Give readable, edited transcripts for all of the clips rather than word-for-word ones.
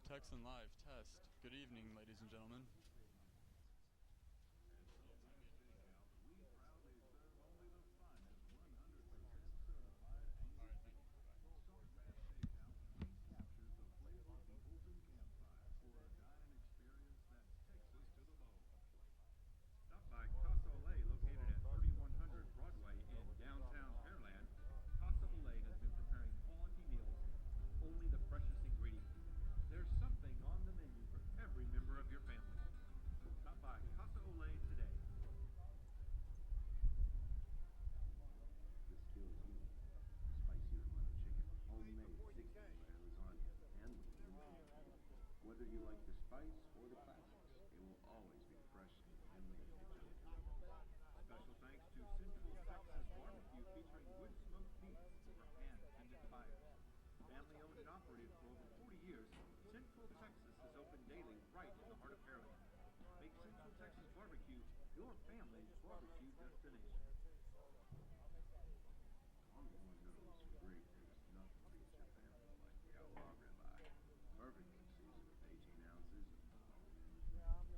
Texan Live test. Good evening, ladies and gentlemen. Stop by Casa Olay, located at 3100 Broadway in downtown Pearland. Casa Olay has been preparing quality meals, only the freshest ingredients. There's something on the menu for every member of your family. Stop by Casa Olay today. This kills you. Spicier butter chicken, homemade 60-layer lasagna, and whether you like the spice or the classics, it will always be fresh and made at your table. Special thanks to Central Texas Barbecue, featuring wood smoked meats over hand-tended fires. Family owned and operated for over 40 years, Central Texas is open daily right in the heart of Pearland. Make Central Texas Barbecue your family's barbecue destination. Longhorn knows for great taste, nothing beats your family like the outlaw ribeye. Perfectly seasoned with 18 ounces of Longhorn Steakhouse.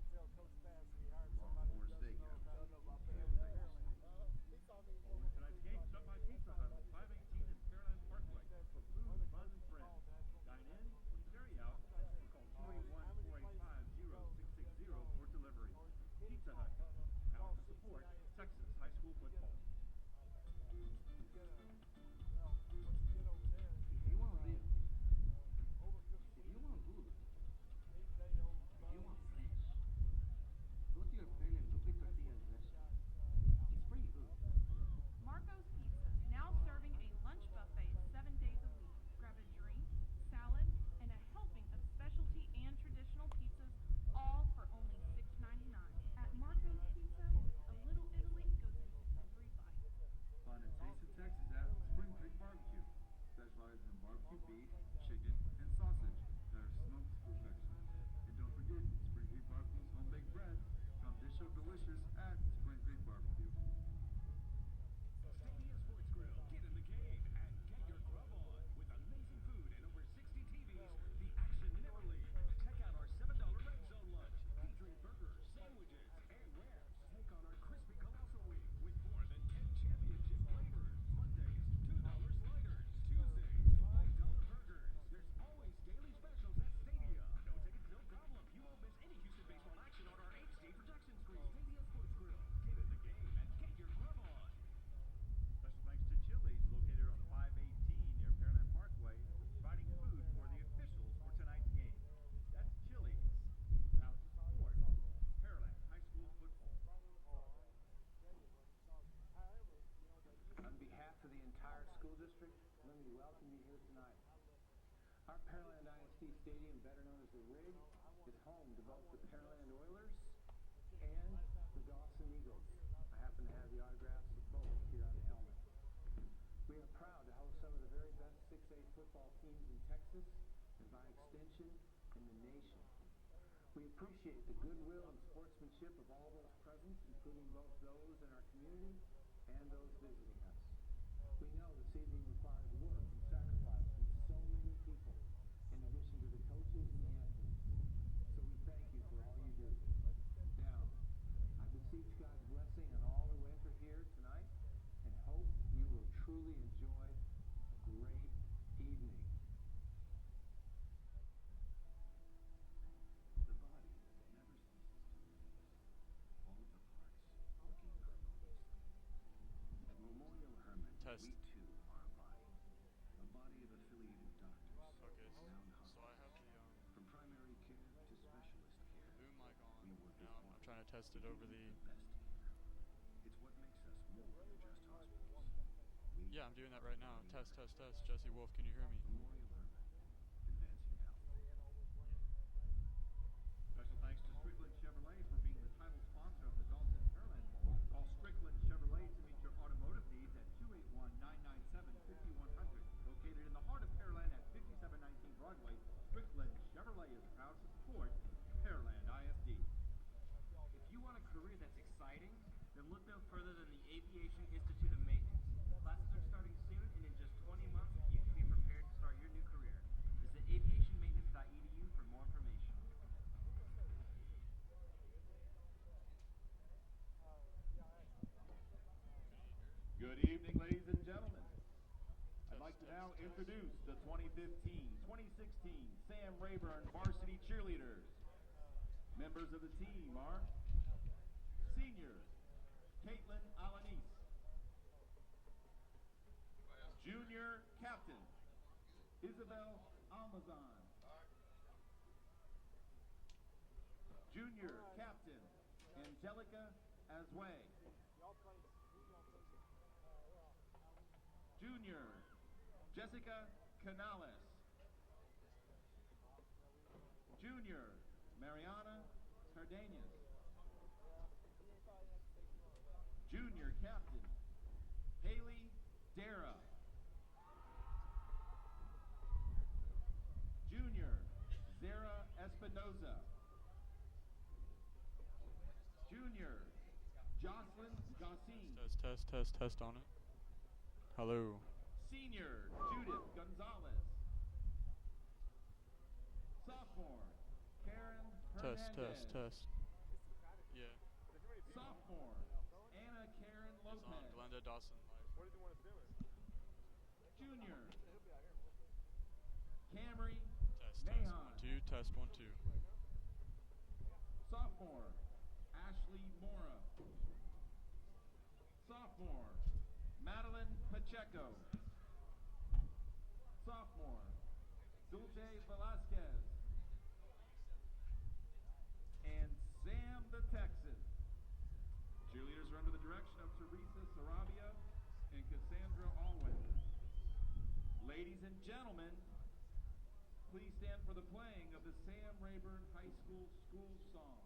For tonight's game, stop by Pizza Hut on 518 and Pearland Parkway for food, fun, and friends. Dine in or carry out or call 281-485-0660 for delivery. Pizza Hut, proud to support Texas high school football. If you want to live, if you want good, if you want fresh, go to your Pearland Lupe Tortillas restaurant. It's pretty good. Marco's Pizza, now serving a lunch buffet 7 days a week. Grab a drink, salad, and a helping of specialty and traditional pizzas, all for only $6.99. At Marco's Pizza, a little Italy goes into every bite. Find a taste of Texas at Spring Creek Barbecue, specializing in barbecue beef, chicken, and sausage that are smoked to perfection. And don't forget, Spring Creek Barbecue's home-baked bread. Come dish up delicious at Spring Creek Barbecue. Stadia Sports Grill. Get in the game and get your grub on. With amazing food and over 60 TVs, the action never leaves. Check out our $7 Red Zone lunch, featuring burgers, sandwiches, and wraps. Take on our crispy colossal wing with more than 10 championship flavors. Mondays, $2 sliders. Tuesdays, $5 burgers. There's always daily specials at Stadia. No tickets, no problem. You won't miss any Houston baseball action on our HD projection screen. Stadia Sports Grill. Get in the game and get your grub on. Special thanks to Chili's, located on 518 near Pearland Parkway, for providing food for the officials for tonight's game. That's Chili's, proud to support Pearland High School football. On behalf of the entire school district, let me welcome you here tonight. Our Pearland ISD Stadium, better known as the Rig, is home to both the Pearland Oilers and the Dawson Eagles. I happen to have the autographs of both here on the helmet. We are proud to host some of the very best 6A football teams in Texas, and by extension, in the nation. We appreciate the goodwill and sportsmanship of all those present, including both those in our community and those visiting us. We know this evening requires work and sacrifice from so many people, in addition to the coaches and the athletes. So we thank you for all you do. Now, I beseech God's blessing on all who enter here tonight, and hope you will truly enjoy a great evening. The body never ceases to amaze. All of the parts working harmoniously. At Memorial Hermann, Test. we too are a body. A body of affiliated doctors, Okay, sound so I have hospitals. the From primary care to specialist care, boom mic we on. work Now as I'm one. trying to test it We over give the. you best care. It's what makes us more than just hospitals. We Yeah, I'm doing that right now. are Test, test, test. Jesse Wolf, can you hear me? Memorial Hermann, advancing health. Special thanks to Strickland Chevrolet for being the title sponsor of the Dawson Pearland Bowl. Call Strickland Chevrolet to meet your automotive needs at 281-997-5100. Located in the heart of Pearland at 5719 Broadway, Strickland Chevrolet is proud to support Pearland ISD. If you want a career that's exciting, then look no further than the Aviation Institute of Maintenance. Classes are starting soon, and in just 20 months, you can be prepared to start your new career. Visit aviationmaintenance.edu for more like to now introduce the 2015-2016 Sam Rayburn varsity cheerleaders. Members of the team are senior Caitlin Alanis, junior captain Isabel Almazan, junior captain Angelica Azway, junior Jessica Canales, junior Mariana Cardenas, junior captain Haley Dara, junior Zara Espinoza, junior Jocelyn Gossin, Test on it. Hello. senior Judith Gonzalez, sophomore Karen Hernandez, Test. Yeah. sophomore Anna Karen It's on Lopez, Glenda Dawson live. junior Camry Test Mahon, 1 2. Test 1 2. sophomore Ashley Mora, sophomore Madeline Pacheco, sophomore Dulce Velasquez, and Sam the Texan. Cheerleaders are under the direction of Teresa Sarabia and Cassandra Alwyn. Ladies and gentlemen, please stand for the playing of the Sam Rayburn High School school song.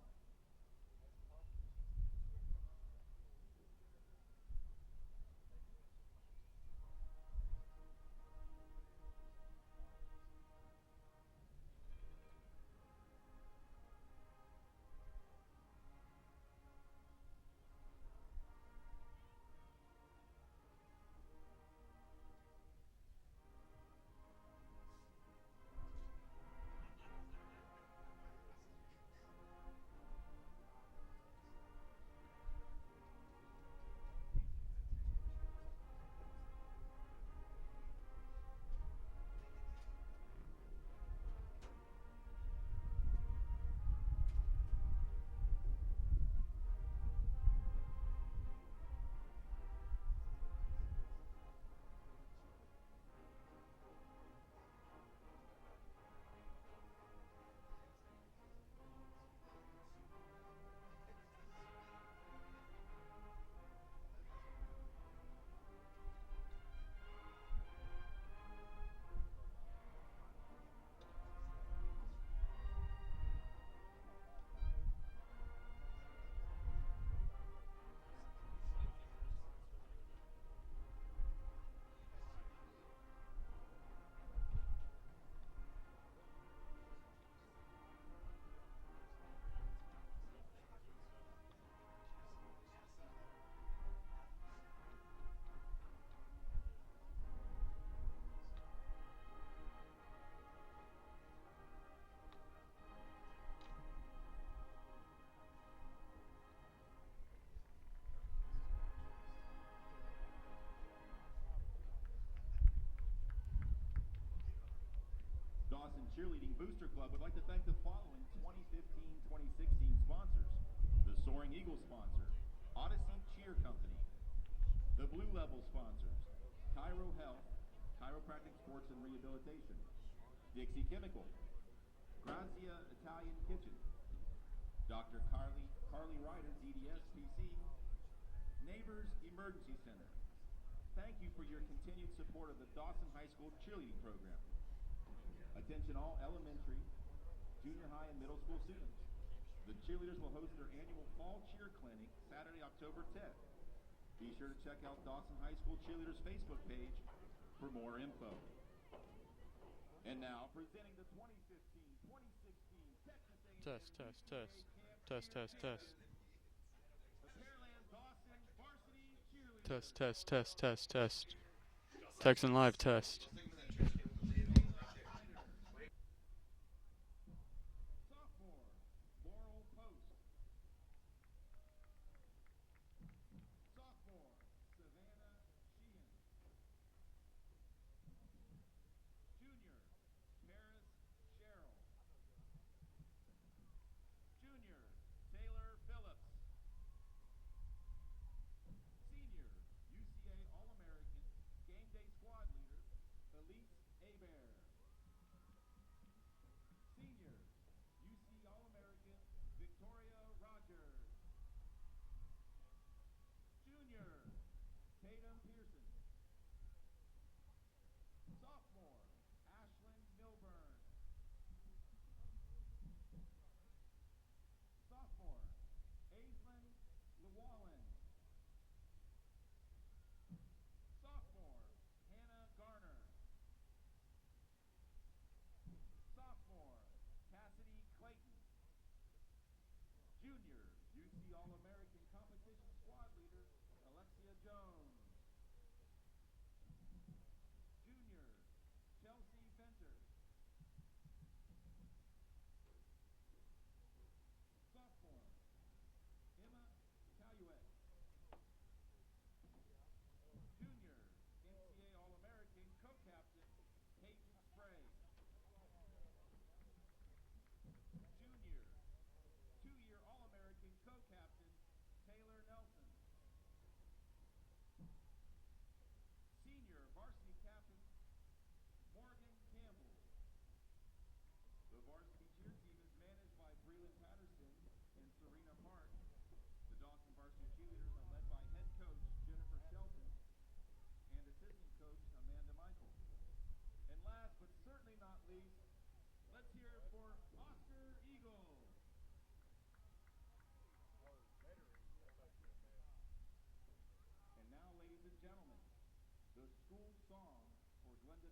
Dawson Cheerleading Booster Club would like to thank the following 2015-2016 sponsors. The Soaring Eagle sponsor, Odyssey Cheer Company. The Blue Level sponsors, Cairo Health, Chiropractic Sports and Rehabilitation. Dixie Chemical, Grazia Italian Kitchen, Dr. Carly Ryder, DDS PC, Neighbors Emergency Center. Thank you for your continued support of the Dawson High School cheerleading program. Attention all elementary, junior high, and middle school students. The cheerleaders will host their annual Fall Cheer Clinic Saturday, October 10th. Be sure to check out Dawson High School Cheerleaders Facebook page for more info. And now, presenting the 2015-2016 Texas A&M Test. the Pearland Dawson varsity cheerleaders. Test. Texan Live test. Sophomore, Laurel Post. Sophomore, Savannah Sheehan.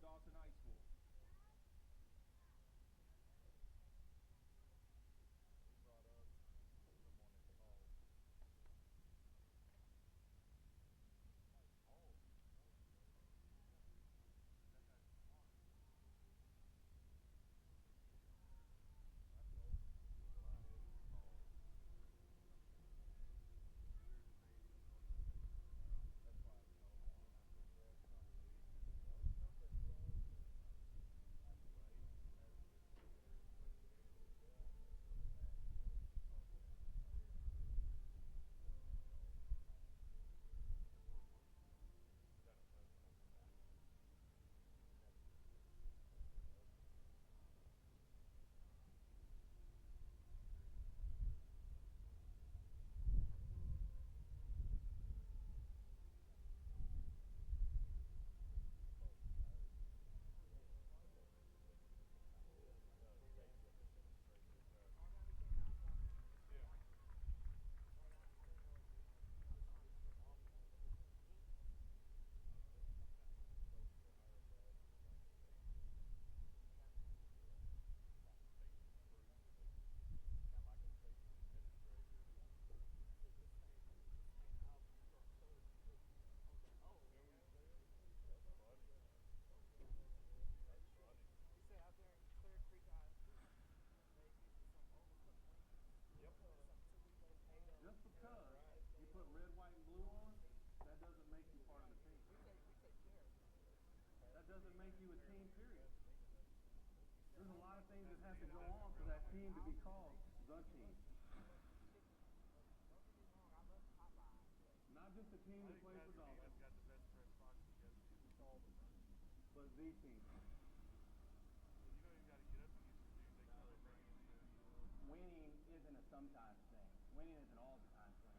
Dawson High School. Just because you put red, white, and blue on, that doesn't make you part of the team. That doesn't make you a team, period. There's a lot of things that have to go on for that team to be called the team. Not just the team that plays for Dawson, but the team. Winning isn't a sometimes thing. Winning is an all-the-time thing.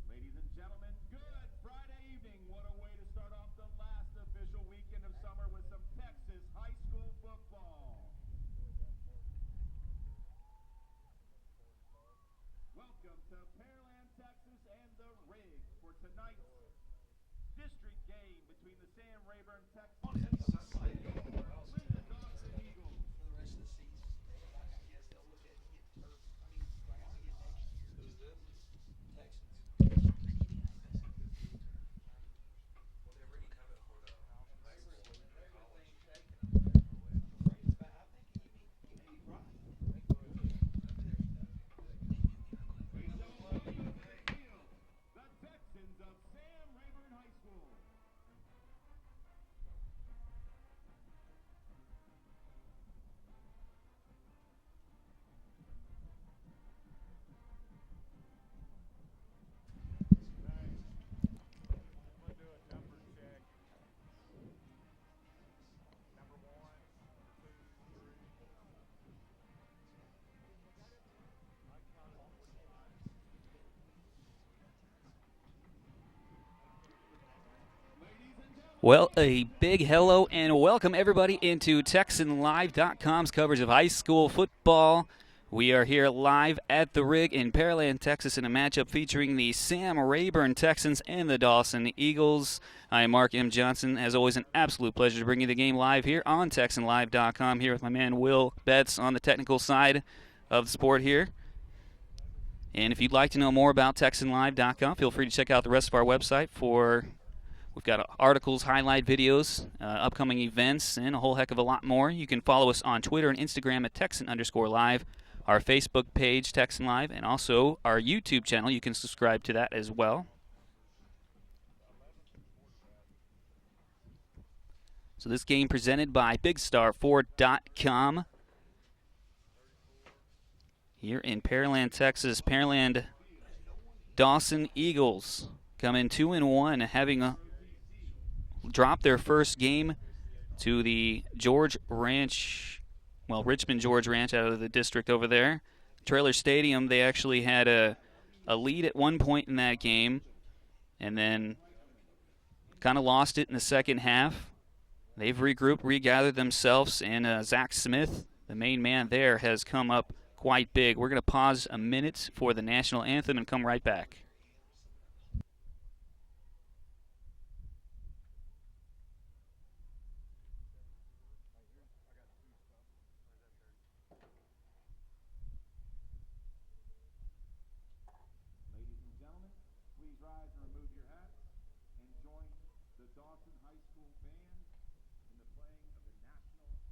Ladies and gentlemen, good Friday evening. What a way to start off the last official weekend of summer with some Texas high school football. Welcome to Pearland, Texas and the Rig for tonight's district game between the Sam Rayburn Texans and the Dawson Eagles. For the rest of the season. I guess they'll look at getting turf. I mean, grass again next year. Who's this? Texans. Well, they already have it for the Rayburn thing's shaking them. I think you may be right. The Texans of Sam Rayburn High School. Well, a big hello and welcome everybody into TexanLive.com's coverage of high school football. We are here live at the Rig in Pearland, Texas in a matchup featuring the Sam Rayburn Texans and the Dawson Eagles. I am Mark M. Johnson. As always, an absolute pleasure to bring you the game live here on TexanLive.com, here with my man Will Betts on the technical side of the sport here. And if you'd like to know more about TexanLive.com, feel free to check out the rest of our website for... We've got articles, highlight videos, upcoming events, and a whole heck of a lot more. You can follow us on Twitter and Instagram at Texan_Live, our Facebook page, Texan Live, and also our YouTube channel. You can subscribe to that as well. So this game presented by BigStar4.com here in Pearland, Texas. Pearland Dawson Eagles come in 2-1, having dropped their first game to the Richmond George Ranch out of the district over there. Trailer Stadium, they actually had a lead at one point in that game and then kind of lost it in the second half. They've regrouped, regathered themselves, and Zach Smith, the main man there, has come up quite big. We're going to pause a minute for the national anthem and come right back. Ladies and gentlemen, please rise and remove your hats and join the Dawson High School band in the playing of the national anthem.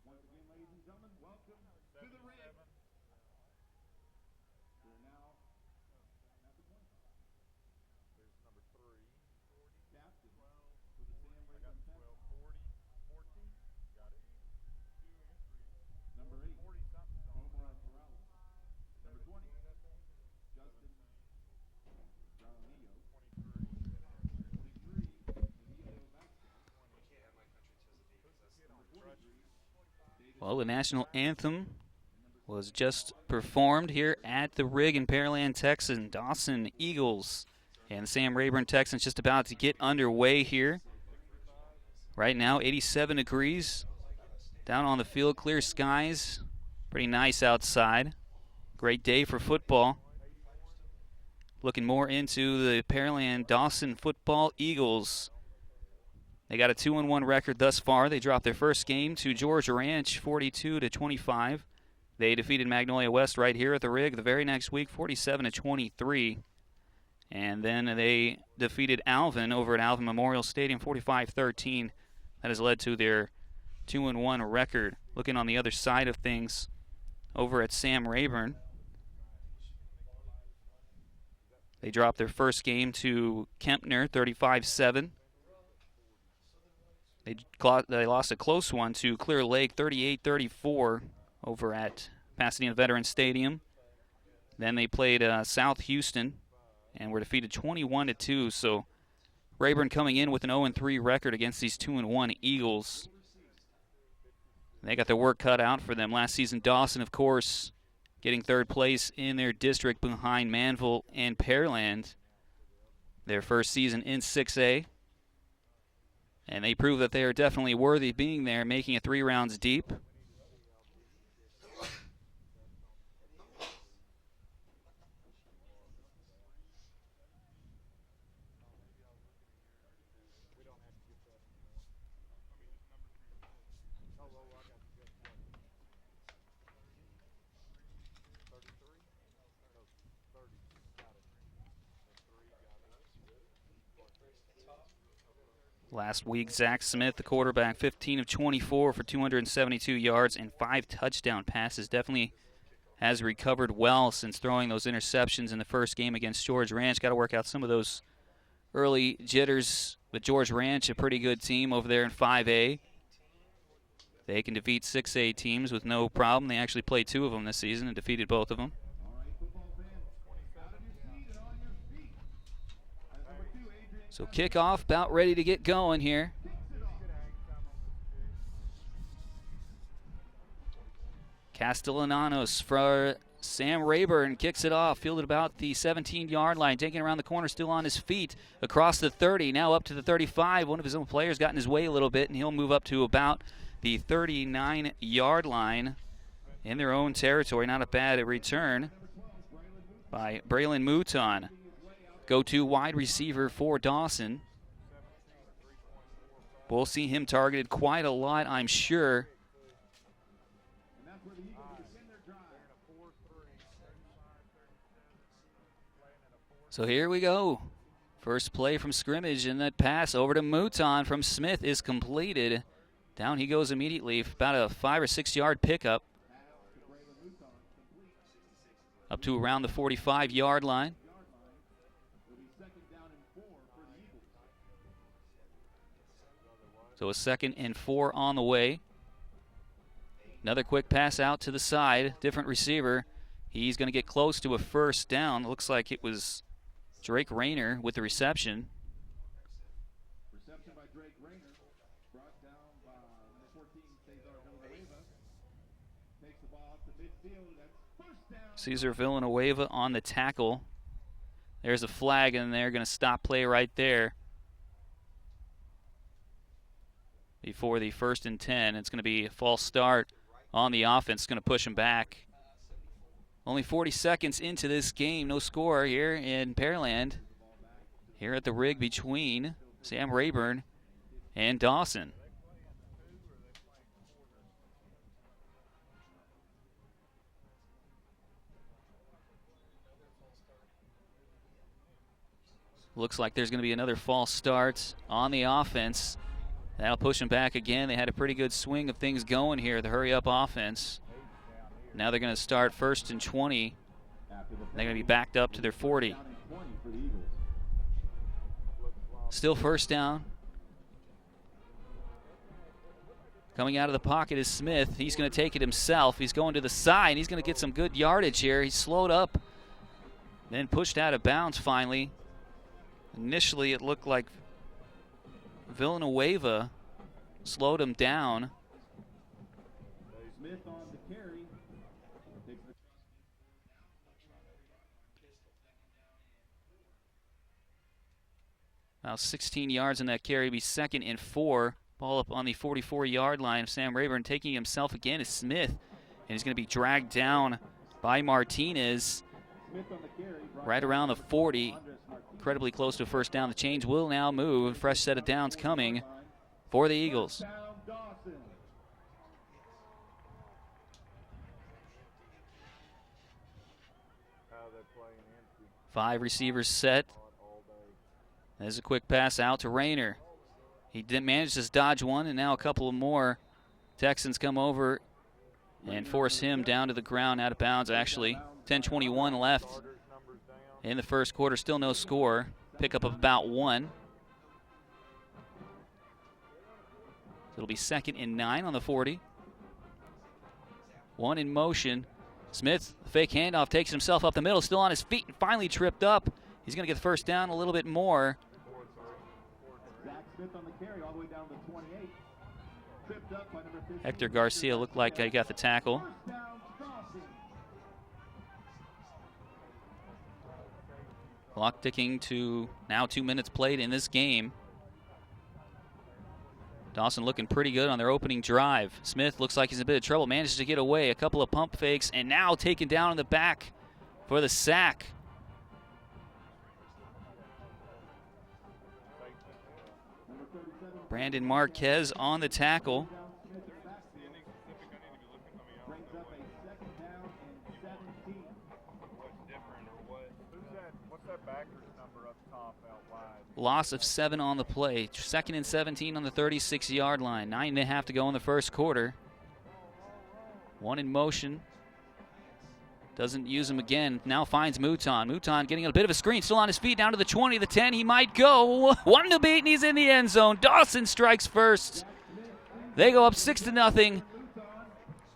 Once again, ladies and gentlemen, welcome to the ring. We're now at the point. There's number 3. Captain for the Sam Rayburn Texans. 12, 40, 14. Got it. Number 8, Omar Corrales. Number 20, Justin Jaramillo. 23, Emilio Vasquez. Number 43. Well, the national anthem was just performed here at the Rig in Pearland, Texas. Dawson Eagles and Sam Rayburn Texans just about to get underway here. Right now, 87 degrees down on the field, clear skies, pretty nice outside. Great day for football. Looking more into the Pearland Dawson football Eagles. They got a 2-1 record thus far. They dropped their first game to George Ranch, 42-25. They defeated Magnolia West right here at the Rig the very next week, 47-23. And then they defeated Alvin over at Alvin Memorial Stadium, 45-13. That has led to their 2-1 record. Looking on the other side of things, over at Sam Rayburn, they dropped their first game to Kempner, 35-7. They lost a close one to Clear Lake, 38-34, over at Pasadena Veterans Stadium. Then they played South Houston and were defeated 21-2. So Rayburn coming in with an 0-3 record against these 2-1 Eagles. They got their work cut out for them. Last season, Dawson, of course, getting third place in their district behind Manville and Pearland. Their first season in 6A. And they prove that they are definitely worthy of being there, making it 3 rounds deep. Last week, Zach Smith, the quarterback, 15 of 24 for 272 yards and 5 touchdown passes. Definitely has recovered well since throwing those interceptions in the first game against George Ranch. Got to work out some of those early jitters with George Ranch, a pretty good team over there in 5A. They can defeat 6A teams with no problem. They actually played 2 of them this season and defeated both of them. So kickoff, about ready to get going here. Castellanos for Sam Rayburn kicks it off, fielded about the 17-yard line, taking around the corner, still on his feet, across the 30, now up to the 35. One of his own players got in his way a little bit, and he'll move up to about the 39-yard line in their own territory. Not a bad return by Braylon Mouton. Go-to wide receiver for Dawson. We'll see him targeted quite a lot, I'm sure. So here we go. First play from scrimmage, and that pass over to Mouton from Smith is completed. Down he goes immediately, about a 5 or 6 yard pickup. Up to around the 45-yard line. So a 2nd and 4 on the way. Another quick pass out to the side. Different receiver. He's going to get close to a first down. Looks like it was Drake Rayner with the reception. Reception by Drake Rayner. Brought down by number 14, Cesar Villanueva. Takes the ball up to midfield. That's first down. Cesar Villanueva on the tackle. There's a flag, and they're going to stop play right there. Before the 1st and 10, it's going to be a false start on the offense. It's going to push them back. Only 40 seconds into this game, no score here in Pearland. Here at the rig between Sam Rayburn and Dawson. Looks like there's going to be another false start on the offense. That'll push them back again. They had a pretty good swing of things going here, the hurry-up offense. Now they're going to start 1st and 20. They're going to be backed up to their 40. Still first down. Coming out of the pocket is Smith. He's going to take it himself. He's going to the side. He's going to get some good yardage here. He's slowed up, then pushed out of bounds finally. Initially, it looked like Villanueva slowed him down. Smith on the carry. Now 16 yards in that carry, be 2nd and 4. Ball up on the 44-yard line. Sam Rayburn taking himself again is Smith, and he's going to be dragged down by Martinez right around the 40. Incredibly close to a first down. The change will now move. Fresh set of downs coming for the Eagles. 5 receivers set. There's a quick pass out to Rayner. He did manage to dodge one, and now a couple of more Texans come over and force him down to the ground, out of bounds actually. 10:21 left in the first quarter, still no score. Pickup of about 1. So it'll be 2nd and 9 on the 40. 1 in motion. Smith, fake handoff, takes himself up the middle, still on his feet, and finally tripped up. He's going to get the first down a little bit more. Smith on the carry all the way down to 28. Tripped up by number 15. Hector Garcia looked like he got the tackle. First down, Dawson. Clock ticking to now 2 minutes played in this game. Dawson looking pretty good on their opening drive. Smith looks like he's in a bit of trouble, manages to get away. A couple of pump fakes, and now taken down in the back for the sack. Brandon Marquez on the tackle. Brings up a second down and 17. What's that backers number up top out wide? Loss of 7 on the play. 2nd and 17 on the 36-yard line. 9.5 to go in the first quarter. One in motion. Doesn't use him again. Now finds Mouton. Mouton getting a bit of a screen. Still on his feet. Down to the 20, the 10. He might go. 1 to beat, and he's in the end zone. Dawson strikes first. They go up 6-0.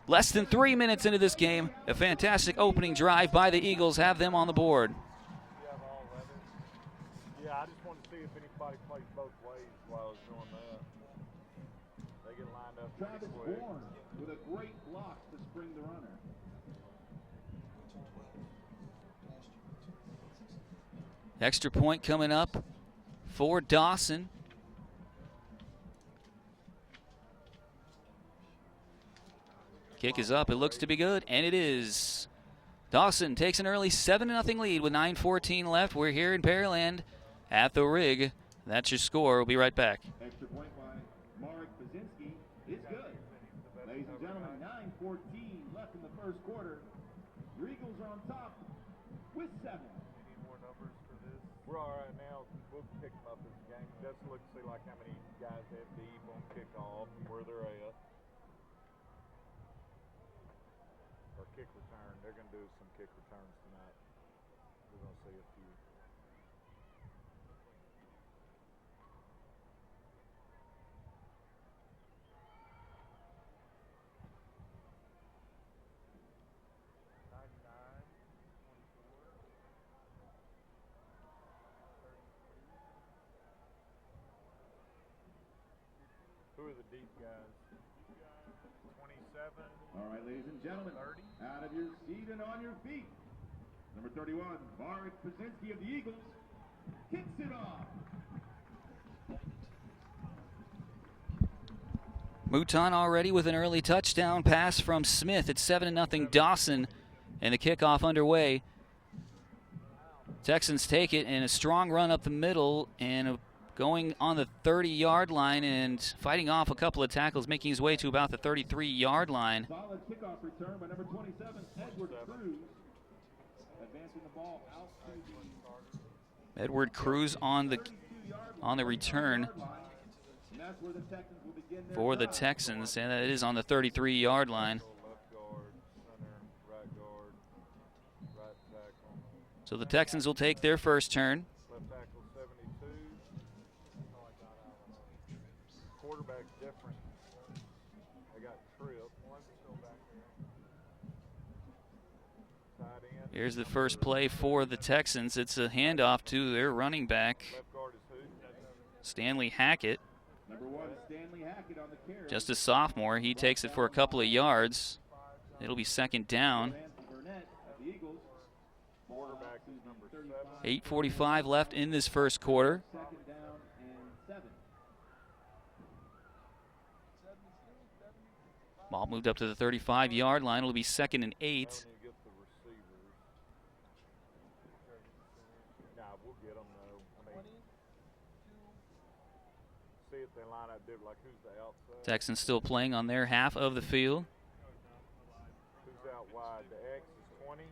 Less than 3 minutes into this game. A fantastic opening drive by the Eagles. Have them on the board. Yeah, I just wanted to see if anybody plays both ways while I was doing that. They get lined up pretty Travis quick. Bourne with a great block to spring the runner. Extra point coming up for Dawson. Kick is up. It looks to be good, and it is. Dawson takes an early 7-0 lead with 9:14 left. We're here in Pearland at the Rig. That's your score. We'll be right back. Extra point by Marek Bazinski is good. Ladies and gentlemen, 9:14 left in the first quarter. Your Eagles are on top with 7. Any more numbers for this? We're all right now. We'll pick them up as the game. Let's look see like how many guys have deep on kickoff, where they're at. Or kick return. They're going to do some kick returns tonight. We're going to see a few. Who are the deep guys? 27. All right, ladies and gentlemen, 30. out of your seat and on your feet. Number 31, Marek Bazinski of the Eagles, kicks it off. Mouton already with an early touchdown pass from Smith. It's 7-0 Dawson, and the kickoff underway. Texans take it, and a strong run up the middle, and going on the 30-yard line and fighting off a couple of tackles, making his way to about the 33-yard line. Solid kickoff return by number 27, Edward Cruz. Advancing the ball out to the Edward Cruz on the return and that's where the Texans will begin their for the drive. Texans, and it is on the 33-yard line. Left guard, center, right guard, right tackle. So the Texans will take their first turn. Left tackle 72. Quarterback's different. They got tripped. One's still back there. Tight end. Here's the first play for the Texans. It's a handoff to their running back, Left guard is who? Stanley Hackett. Number 1, Stanley Hackett on the carry. Just a sophomore. He takes it for a couple of yards. It'll be second down. Burnett of the Eagles. Quarterback is number 7. 8:45 left in this first quarter. Second down and 7. Ball moved up to the 35-yard line. It'll be 2nd and 8. Need to get the receivers. Nah, we'll get them though. I mean, see if they line up different. Like who's the outside? Texans still playing on their half of the field. Who's out wide? The X is 20.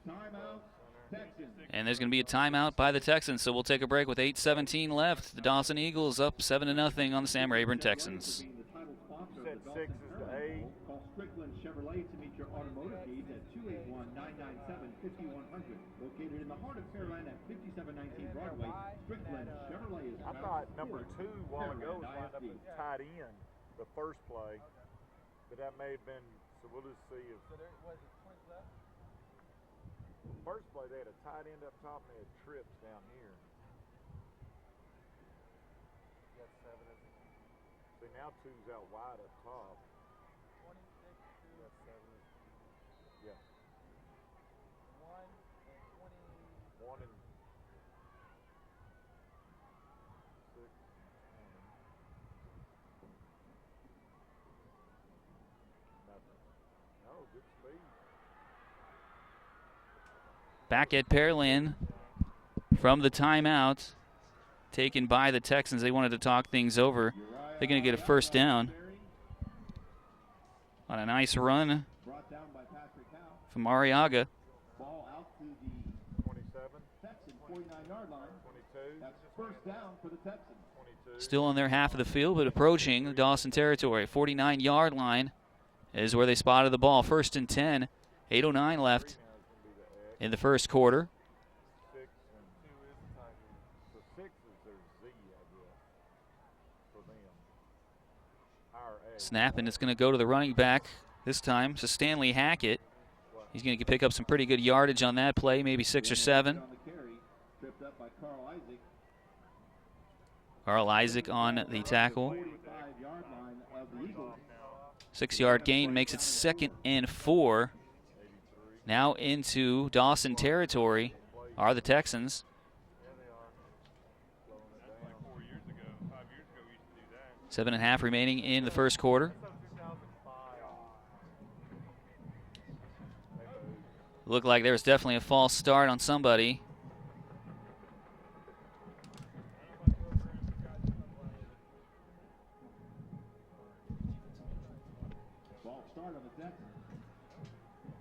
Timeout, Texans. And there's going to be a timeout by the Texans, so we'll take a break with 8:17 left. The Dawson Eagles up 7-0 on the Sam Rayburn Texans. Being the title sponsor You of said the 6 Dawson is the Tournament. A. Call Strickland Chevrolet to meet your automotive needs at 281-997-5100. Located in the heart of Pearland at 5719 Broadway, Strickland Chevrolet is I proud thought to number support 2 while ago was Pearland lined up ISD. as tight end, the first play. But that may have been, so we'll just see if. First play, they had a tight end up top and they had trips down here. See, now 2's out wide up top. 26, 2. Yeah. 1 and 6 and 20. Nothing. No, good speed. Back at Pearland from the timeout taken by the Texans. They wanted to talk things over. They're going to get a first down on a nice run from Arriaga. Ball out to the 27. Texan 49-yard line. 22. That's first down for the Texans. 22. Still on their half of the field, but approaching the Dawson territory. 49-yard line is where they spotted the ball. First and 10. 8:09 left in the first quarter. 6 and 2 is the time. So 6 is their Z, I guess, for them. Our A. Snap, and it's going to go to the running back this time. So Stanley Hackett. He's going to pick up some pretty good yardage on that play, maybe 6 or 7. On the carry, tripped up by Carl Isaac. Carl Isaac on the tackle. 45-yard line of the Eagles. 6-yard gain makes it 2nd and 4. Now into Dawson territory are the Texans. 7.5 remaining in the first quarter. Looked like there was definitely a false start on somebody. Ball start on the Texans.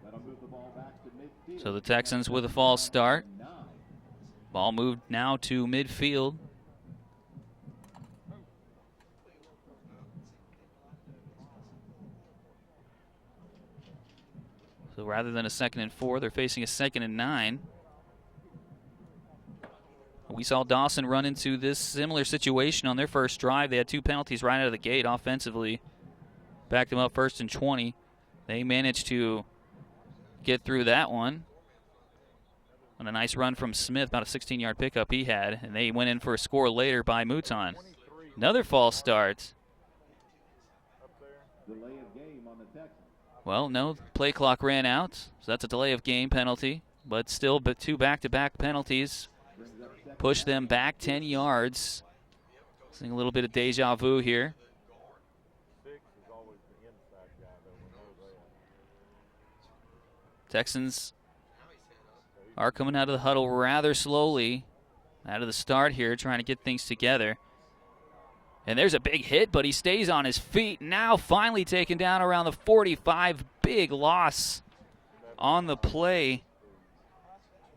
That'll move the ball back to midfield. So the Texans with a false start. 9. Ball moved now to midfield. So rather than a 2nd and 4, they're facing a 2nd and 9. We saw Dawson run into this similar situation on their first drive. They had 2 penalties right out of the gate offensively. Backed them up 1st and 20. They managed to get through that one on a nice run from Smith, about a 16-yard pickup he had, and they went in for a score later by Mouton. Another false start. Delay of game on the Texans. Well, no, play clock ran out, so that's a delay of game penalty, but still 2 back-to-back penalties push them back 10 yards. Seeing a little bit of deja vu here. 6 is always the inside guy, though. We know that. Texans are coming out of the huddle rather slowly out of the start here, trying to get things together. And there's a big hit, but he stays on his feet. Now finally taken down around the 45. Big loss on the play.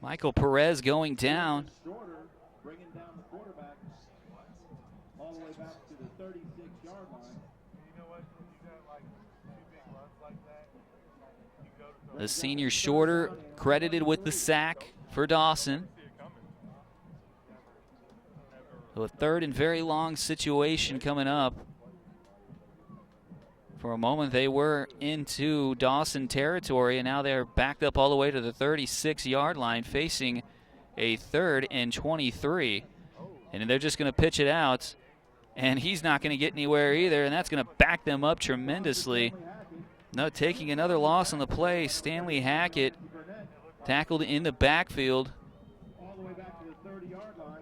Michael Perez going down. Shorter, bringing down the quarterback all the way back to the 36-yard line. You know what? You got like 2 big runs like that. You go to The senior Shorter credited with the sack for Dawson. So a 3rd and very long situation coming up. For a moment they were into Dawson territory, and now they're backed up all the way to the 36-yard line facing a 3rd and 23. And they're just going to pitch it out, and he's not going to get anywhere either, and that's going to back them up tremendously. No, taking another loss on the play, Stanley Hackett tackled in the backfield All the way back to the 30-yard line.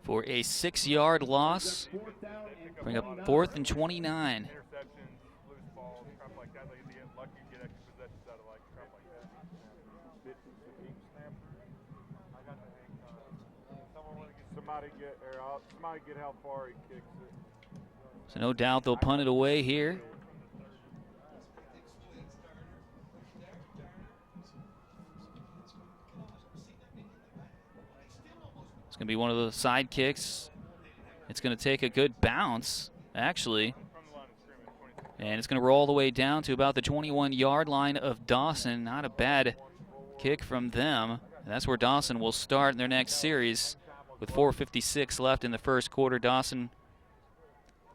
for a 6-yard loss. Fourth down and Bring up 4th and 29. interceptions, loose balls, crap like that. They get lucky to get extra possessions out of like crap like that. Deep snapper. I got the hang time. Somebody get how far he kicks it. So no doubt they'll punt it away here. It's going to be one of the side kicks. It's going to take a good bounce, actually. And it's going to roll all the way down to about the 21-yard line of Dawson. Not a bad kick from them. And that's where Dawson will start in their next series. With 4:56 left in the first quarter, Dawson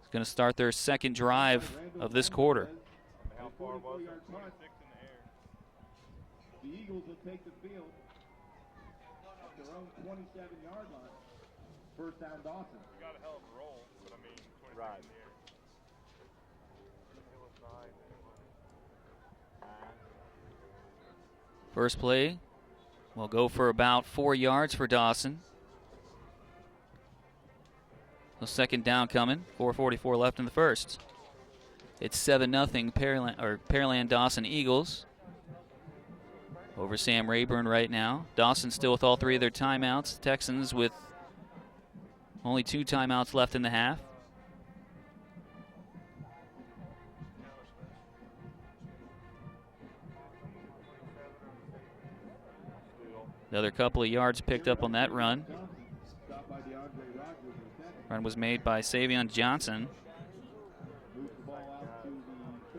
is going to start their 2nd drive of this quarter. How far was it? 44-yard punt. The Eagles will take the field. their own 27-yard line. First down, Dawson. We got a hell of a roll, but I mean, 20 Right. seconds in the air. It was 9. First play will go for about 4 yards for Dawson. The second down coming. 4:44 left in the first. It's 7-0 Pearland Dawson Eagles over Sam Rayburn right now. Dawson still with all 3 of their timeouts. Texans with only 2 timeouts left in the half. Another couple of yards picked up on that run. Stopped by DeAndre Rogers in the second. Run was made by Savion Johnson. Moves the ball out to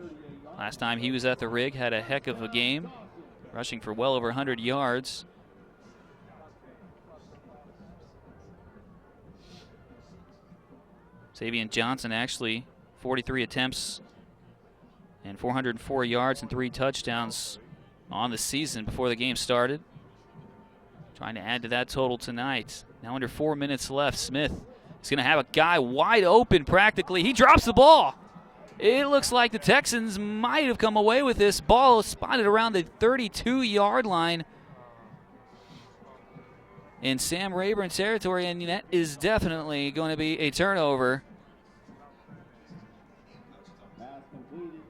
the 38-yard. Last time he was at the rig, had a heck of a game, rushing for well over 100 yards. Savion Johnson actually 43 attempts and 404 yards and 3 touchdowns on the season before the game started. Trying to add to that total tonight. Now under 4 minutes left, Smith is going to have a guy wide open practically. He drops the ball. It looks like the Texans might have come away with this. Ball spotted around the 32-yard line in Sam Rayburn territory, and that is definitely going to be a turnover. Pass completed.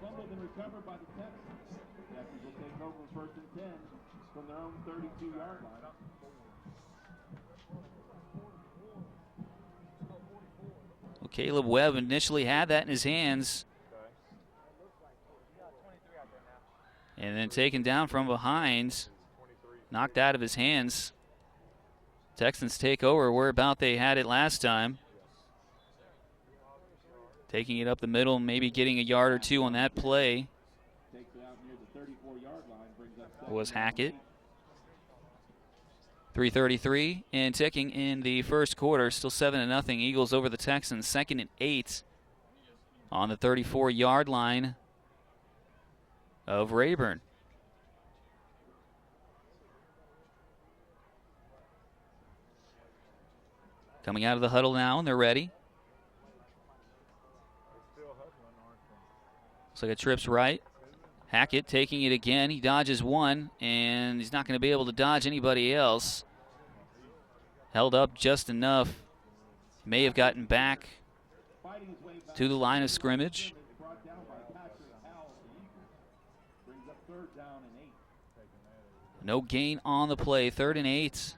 Fumbled and recovered by the Texans. The Texans will take over first and 10 from their own 32-yard line. Well, Caleb Webb initially had that in his hands, and then taken down from behind, knocked out of his hands. Texans take over where about they had it last time. Taking it up the middle, maybe getting a yard or 2 on that play Takes it out near the 34-yard line, brings up was Hackett. 3:33 and ticking in the first quarter. Still 7-0 Eagles over the Texans. 2nd and 8 on the 34-yard line of Rayburn. Coming out of the huddle now, and they're ready. Looks like a trip's right. Hackett taking it again. He dodges one, and he's not going to be able to dodge anybody else. Held up just enough. May have gotten back to the line of scrimmage. brought down by Patrick Howell of the Eagles. Brings up third down and 8. No gain on the play. 3rd and 8.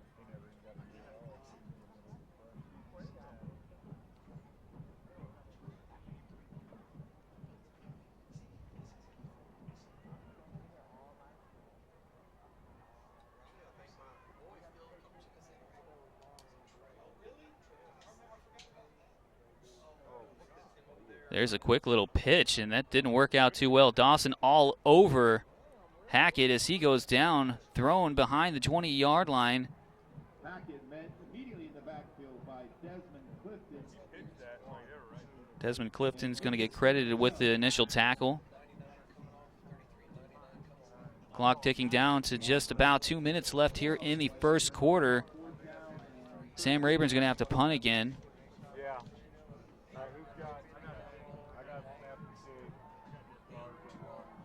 There's a quick little pitch, and that didn't work out too well. Dawson all over Hackett as he goes down, thrown behind the 20-yard line. Hackett met immediately in the backfield by Desmond Clifton. Desmond Clifton's going to get credited with the initial tackle. Clock ticking down to just about 2 minutes left here in the first quarter. Sam Rayburn's going to have to punt again. Yeah. Who's got? I got snap and see.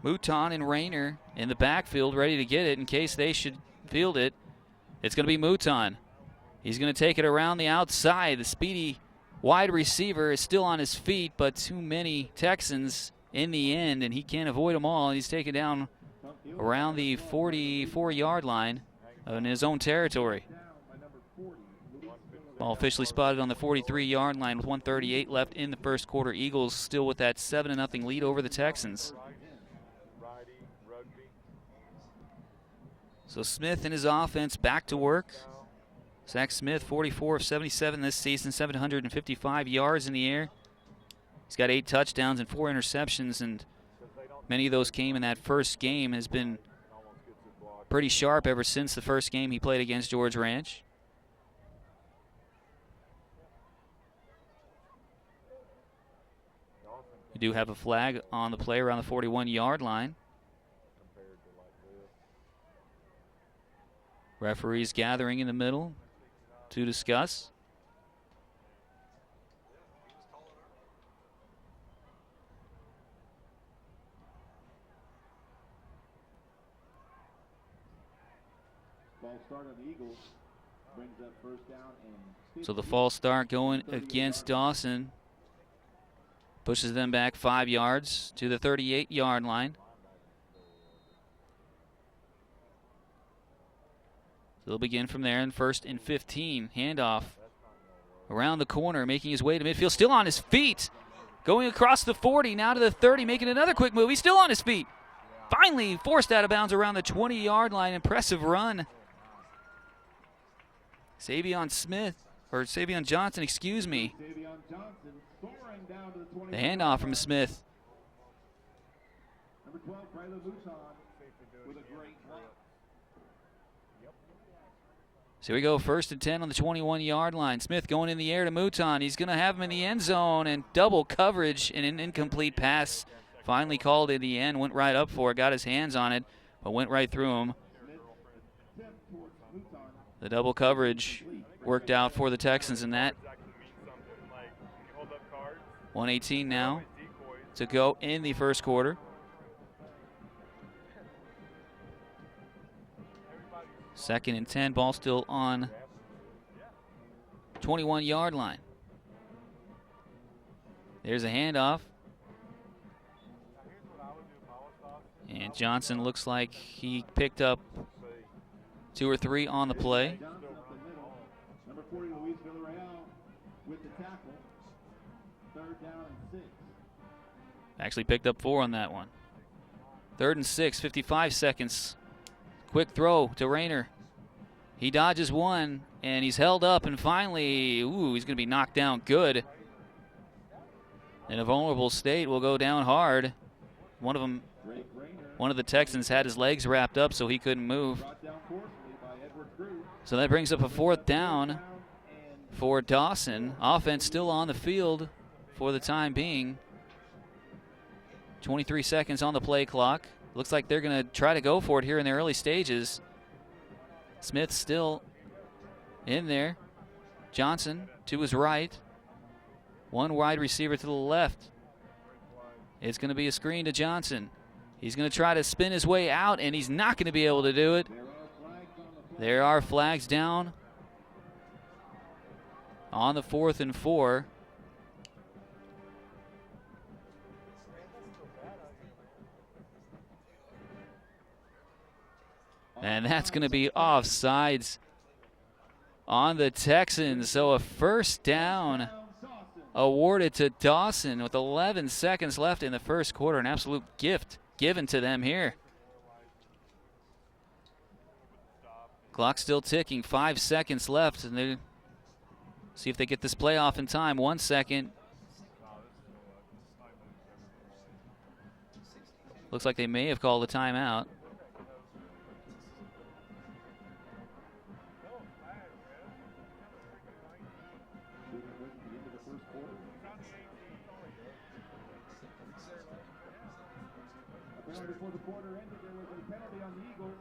Mouton and Rayner in the backfield ready to get it in case they should field it. It's going to be Mouton. He's going to take it around the outside. The speedy wide receiver is still on his feet, but too many Texans in the end, and he can't avoid them all. He's taken down around the 44-yard line in his own territory. Ball officially spotted on the 43-yard line with 1:38 left in the first quarter. Eagles still with that 7-0 lead over the Texans. So Smith and his offense back to work. Zach Smith, 44 of 77 this season, 755 yards in the air. He's got 8 touchdowns and 4 interceptions, and many of those came in that first game. Has been pretty sharp ever since the first game he played against George Ranch. We do have a flag on the play around the 41-yard line. Referees gathering in the middle to discuss. Ball start on the Eagles brings up first down and So the false start going against Dawson. Pushes them back 5 yards to the 38-yard line. They'll begin from there in 1st and 15. Handoff around the corner, making his way to midfield. Still on his feet. Going across the 40, now to the 30, making another quick move. He's still on his feet. Finally forced out of bounds around the 20-yard line. Impressive run. Savion Johnson, excuse me. The handoff from Smith. Number 12, Bryla Mouton with a great block. So here we go, 1st and 10 on the 21-yard line. Smith going in the air to Mouton. He's going to have him in the end zone, and double coverage and an incomplete pass. Finally called in the end, went right up for it, got his hands on it, but went right through him. The double coverage worked out for the Texans in that. 1:18 now to go in the first quarter. Second and 10, ball still on 21-yard line. There's a handoff. And Johnson looks like he picked up 2 or 3 on the play. Number 40, Luis Villarreal with the tackle. 3rd down and 6. Actually picked up 4 on that one. 3rd and 6, 55 seconds. Quick throw to Rayner. He dodges one, and he's held up, and finally, he's going to be knocked down good. In a vulnerable state, will go down hard. One of the Texans had his legs wrapped up, so he couldn't move. So that brings up a 4th down for Dawson. Offense still on the field for the time being. 23 seconds on the play clock. Looks like they're going to try to go for it here in the early stages. Smith still in there. Johnson to his right. One wide receiver to the left. It's going to be a screen to Johnson. He's going to try to spin his way out, and he's not going to be able to do it. There are flags down on the 4th and 4. And that's going to be offsides on the Texans. So a first down awarded to Dawson with 11 seconds left in the first quarter. An absolute gift given to them here. Clock still ticking, 5 seconds left, and they see if they get this play off in time. 1 second. Looks like they may have called a timeout. Before the quarter ended, there was a penalty on the Eagles.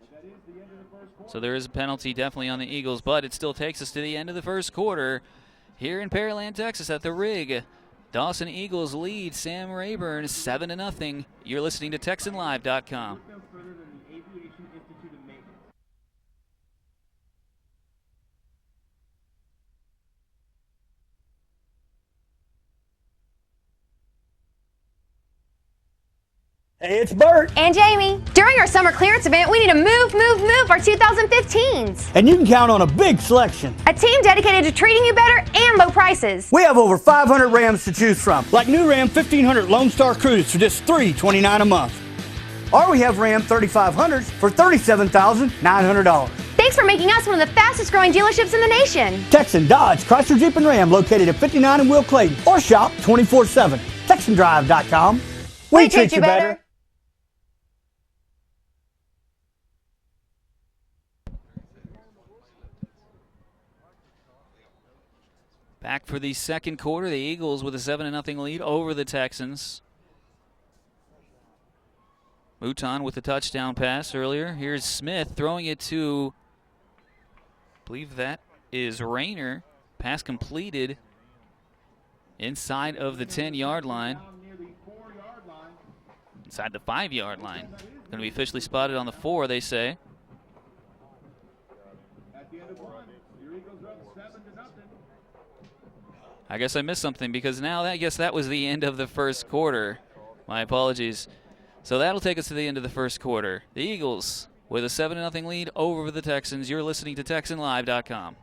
But that is the end of the first quarter. So there is a penalty definitely on the Eagles, but it still takes us to the end of the first quarter here in Pearland, Texas at the Rig. Dawson Eagles lead Sam Rayburn 7-0. You're listening to TexanLive.com. Look no further than the Aviation Institute of Maintenance. Hey, it's Bert. And Jamie. During our summer clearance event, we need to move our 2015s. And you can count on a big selection. A team dedicated to treating you better and low prices. We have over 500 Rams to choose from, like new Ram 1500 Lone Star Cruise for just $329 a month. Or we have Ram 3500s for $37,900. Thanks for making us one of the fastest growing dealerships in the nation. Texan, Dodge, Chrysler, Jeep, and Ram located at 59 in Will Clayton, or shop 24/7. TexanDrive.com. We treat you better. Back for the second quarter, the Eagles with a 7-0 lead over the Texans. Mouton with the touchdown pass earlier. Here's Smith throwing it to, I believe that is Rayner. Pass completed inside of the 10-yard line. Inside the 5-yard line. Going to be officially spotted on the 4, they say. I guess I missed something because now I guess that was the end of the first quarter. My apologies. So that'll take us to the end of the first quarter. The Eagles with a 7-0 lead over the Texans. You're listening to TexanLive.com.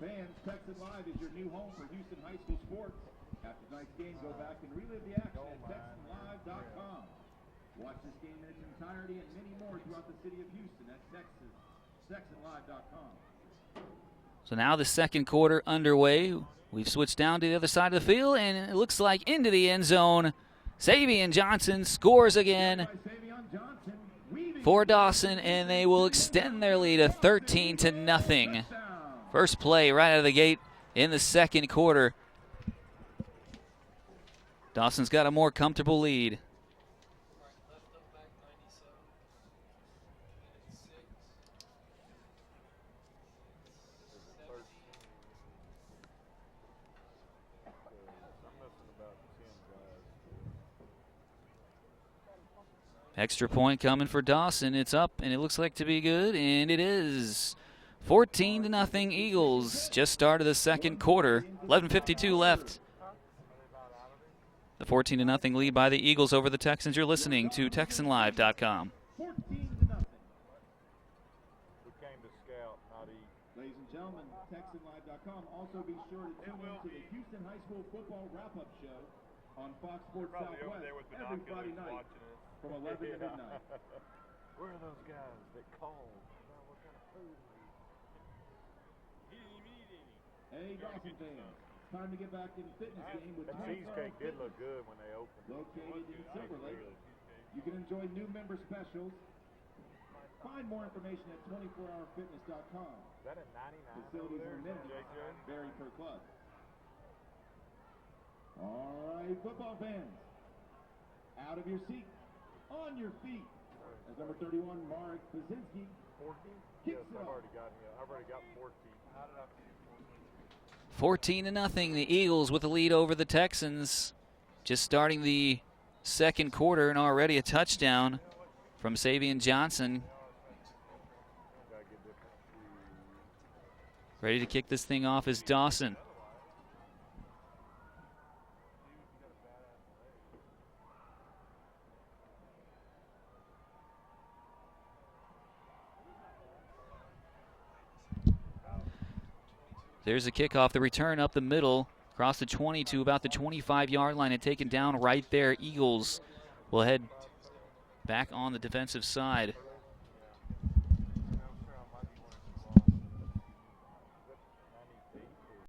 Fans, Texan Live is your new home for Houston High School sports. After tonight's game, go back and relive the action at TexanLive.com. Watch this game in its entirety and many more throughout the city of Houston at TexanLive.com. So now the second quarter underway. We've switched down to the other side of the field, and it looks like into the end zone. Savion Johnson scores again for Dawson, and they will extend their lead to 13-0. First play right out of the gate in the second quarter. Dawson's got a more comfortable lead. Extra point coming for Dawson. It's up, and it looks like to be good, and it is. 14-0 Eagles. Just started the second quarter. 11:52 left. The 14-0 lead by the Eagles over the Texans. You're listening to TexanLive.com. 14-0. Ladies and gentlemen, TexanLive.com. Also be sure to tune in to the Houston High School football wrap-up show on Fox Sports Southwest every Friday night from 11 to midnight. Where are those guys that call? What kind of food? Hey, Dawson fans, time to get back in the fitness game with That cheesecake did look good when they opened. Located in Silver Lake, you can enjoy new member specials. Find more information at 24hourfitness.com. Is that a 99? Facilities and amenities vary per club. All right, football fans, out of your seat, on your feet, as number 31, Mark Pazinski, 14? kicks Yes, it off. I've already got 14. 14-0, the Eagles with the lead over the Texans. Just starting the second quarter, and already a touchdown from Savion Johnson. Ready to kick this thing off is Dawson. There's a kickoff, the return up the middle, across the 20 to about the 25-yard line and taken down right there. Eagles will head back on the defensive side.